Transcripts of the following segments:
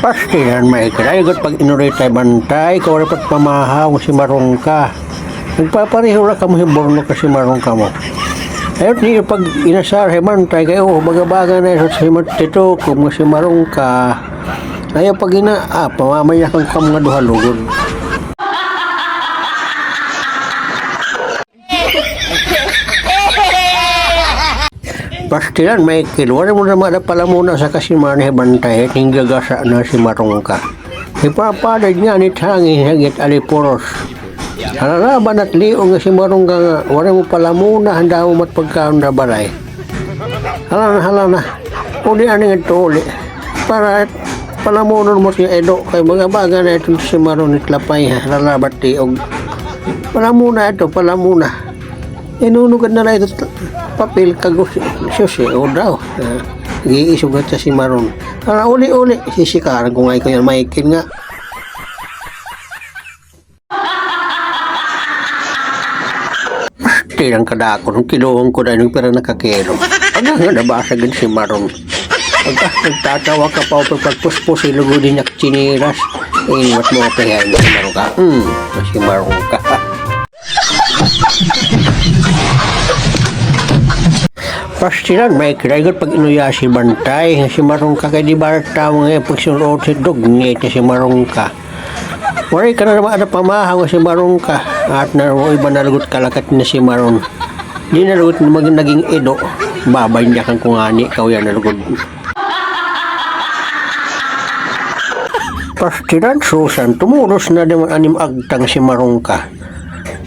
Pastilan may kirayagot pag inuray tayo bantay, kawala pat pamahaw si marong ka. Nagpapareho na ka mo hiborno ka si marong ka mo. Ayot niyo pag inasar bantay kayo, baga-baga na sa si matito, kung si marong ka. Ayaw pag pamamaya kang mga duhalugod. Pastilan may kilwara mo naman pala muna sa kasiman bantay at hinggagasa na si marong ka. Ipapalag niya ni Tangin hagit aliporos. Halalaban at liong nga si marong ka nga, wala mo pala muna, handa mo matpagkaon na balay. Halana, uli aning ito uli. Para palamunan mo si Edo, kay mga baga na ito si marong itlapay, halalabat liong. Palamuna ito, palamuna. Inunugan na lang ito papel kagos susi o daw giisugat sa si maron para uli-uli sisikaran kung ay ko yan maikin nga tilang kadako nung kiluhong ko na nung pera nakakilo ano nga nabasagin si maron nagtatawa ka pa o pagpuspos ilugudin niya chiniras iniwat mo kayahin si maron ka si maron ka Pastilan may kirayagot pag inuya si bantay si marong ka kay di barata mo ngayon pag sunod si dugngit si marong ka waray ka na naman ada pamahaw si marong ka at na iba nalagot kalakat na si marong di nalagot na naging Edo babay niya kang kungani ikaw yan nalagod Pastilan Susan tumuros na naman anim agtang si marong ka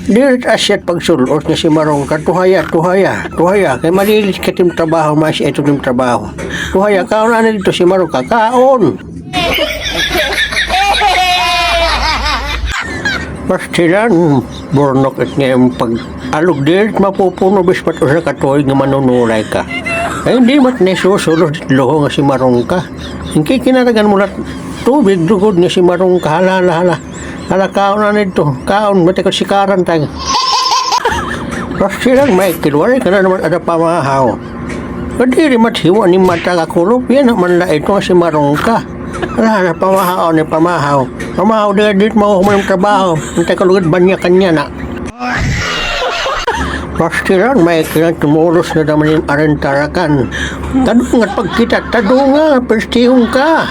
Dirit asyat pagsulos na si marong ka, tuhaya, kay malilit ka tim trabaho, mas ito tim trabaho. Tuhaya, kaon na dito si marong ka, kaon. Pastilan, burnok at ngayong pag-alog dirit, mapupuno bispat o sa katuig na manunulay ka. Ay hindi mat nesusulos dito nga si marong ka. Hindi kinaragan mo na tubig, dugod nga si marong ka, hala. Hala kaon na nito, kaon, mati ko sikaran tayo. Pastilan may kilwari ka na naman ada pamahaw. Kadiri mathiwa ni mata kakulop, yan naman la ito si marong ka. Hala pamahaw ni pamahaw. Pamahaw dit mo humayong trabaho, hindi ka lugad banya kanya na. Pastilan may kilang tumulos na naman yung arentarakan. Tadungat pagkita, tadunga, pestihong ka.